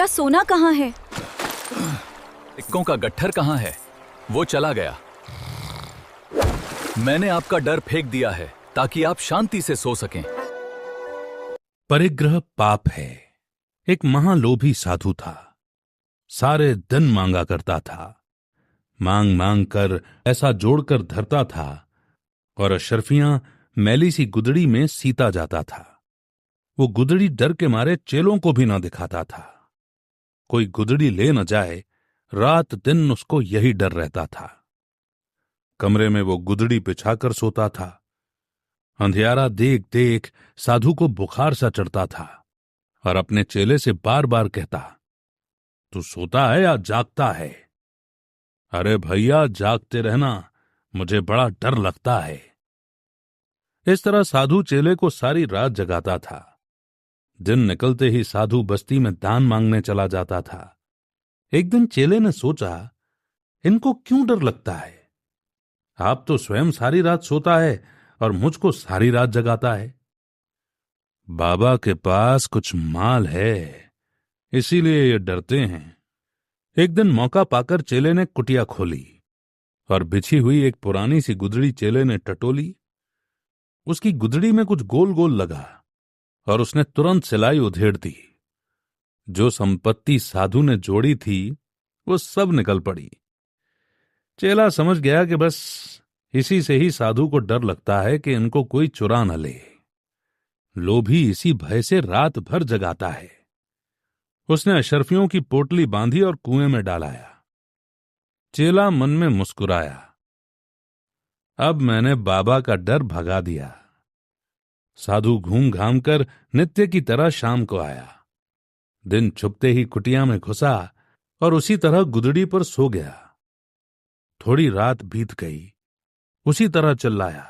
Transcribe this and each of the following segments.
मेरा सोना कहाँ है? सिक्कों का गट्ठर कहाँ है? वो चला गया। मैंने आपका डर फेंक दिया है ताकि आप शांति से सो सकें। परिग्रह पाप है। एक महालोभी साधु था। सारे दिन मांगा करता था। मांग मांग कर ऐसा जोड़कर धरता था और अशर्फियां मैली सी गुदड़ी में सीता जाता था। वो गुदड़ी डर के मारे चेलों को भी न दिखाता था। कोई गुदड़ी ले न जाए, रात दिन उसको यही डर रहता था। कमरे में वो गुदड़ी बिछाकर सोता था। अंधियारा देख देख साधु को बुखार सा चढ़ता था और अपने चेले से बार बार कहता, तू सोता है या जागता है? अरे भैया, जागते रहना, मुझे बड़ा डर लगता है। इस तरह साधु चेले को सारी रात जगाता था। दिन निकलते ही साधु बस्ती में दान मांगने चला जाता था। एक दिन चेले ने सोचा, इनको क्यों डर लगता है? आप तो स्वयं सारी रात सोता है और मुझको सारी रात जगाता है। बाबा के पास कुछ माल है, इसीलिए ये डरते हैं। एक दिन मौका पाकर चेले ने कुटिया खोली और बिछी हुई एक पुरानी सी गुदड़ी चेले ने टटोली। उसकी गुदड़ी में कुछ गोल गोल लगा और उसने तुरंत सिलाई उधेड़ दी। जो संपत्ति साधु ने जोड़ी थी वो सब निकल पड़ी। चेला समझ गया कि बस इसी से ही साधु को डर लगता है कि इनको कोई चुरा न ले। लोभी इसी भय से रात भर जगाता है। उसने अशर्फियों की पोटली बांधी और कुएं में डालाया। चेला मन में मुस्कुराया, अब मैंने बाबा का डर भगा दिया। साधु घूम घाम कर नित्य की तरह शाम को आया। दिन छुपते ही कुटिया में घुसा और उसी तरह गुदड़ी पर सो गया। थोड़ी रात बीत गई, उसी तरह चिल्लाया,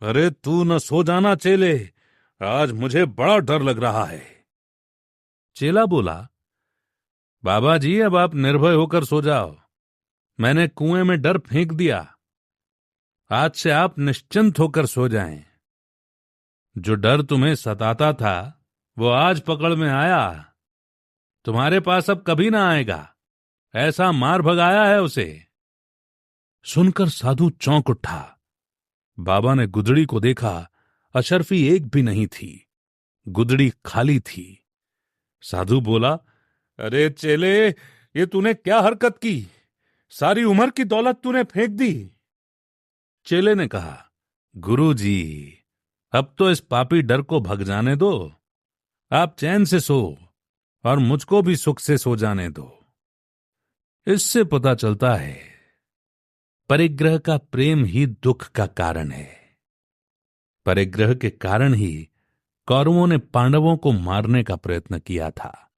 अरे तू न सो जाना चेले, आज मुझे बड़ा डर लग रहा है। चेला बोला, बाबा जी, अब आप निर्भय होकर सो जाओ। मैंने कुएं में डर फेंक दिया। आज से आप निश्चिंत होकर सो जाएं। जो डर तुम्हें सताता था वो आज पकड़ में आया। तुम्हारे पास अब कभी ना आएगा। ऐसा मार भगाया है उसे। सुनकर साधु चौंक उठा। बाबा ने गुदड़ी को देखा, अशर्फी एक भी नहीं थी। गुदड़ी खाली थी। साधु बोला, अरे चेले, ये तूने क्या हरकत की? सारी उम्र की दौलत तूने फेंक दी। चेले ने कहा, गुरुजी, अब तो इस पापी डर को भग जाने दो। आप चैन से सो और मुझको भी सुख से सो जाने दो। इससे पता चलता है परिग्रह का प्रेम ही दुख का कारण है। परिग्रह के कारण ही कौरवों ने पांडवों को मारने का प्रयत्न किया था।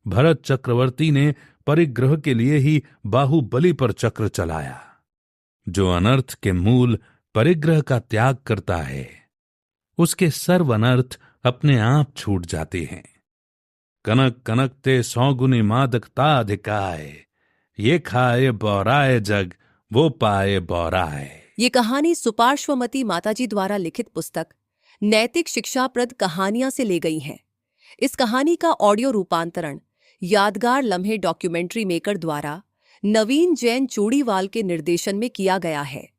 भरत चक्रवर्ती ने परिग्रह के लिए ही बाहुबली पर चक्र चलाया। जो अनर्थ के मूल परिग्रह का त्याग करता है, उसके सर्व अनर्थ अपने आप छूट जाते हैं। कनक कनकते 100 गुनी मादकता अधिकाय, ये खाए बौराए जग, वो पाए बौराए। ये कहानी सुपार्श्वमती माताजी द्वारा लिखित पुस्तक नैतिक शिक्षाप्रद कहानियां से ले गई है। इस कहानी का ऑडियो रूपांतरण यादगार लम्हे डॉक्यूमेंट्री मेकर द्वारा नवीन जैन चूड़ीवाल के निर्देशन में किया गया है।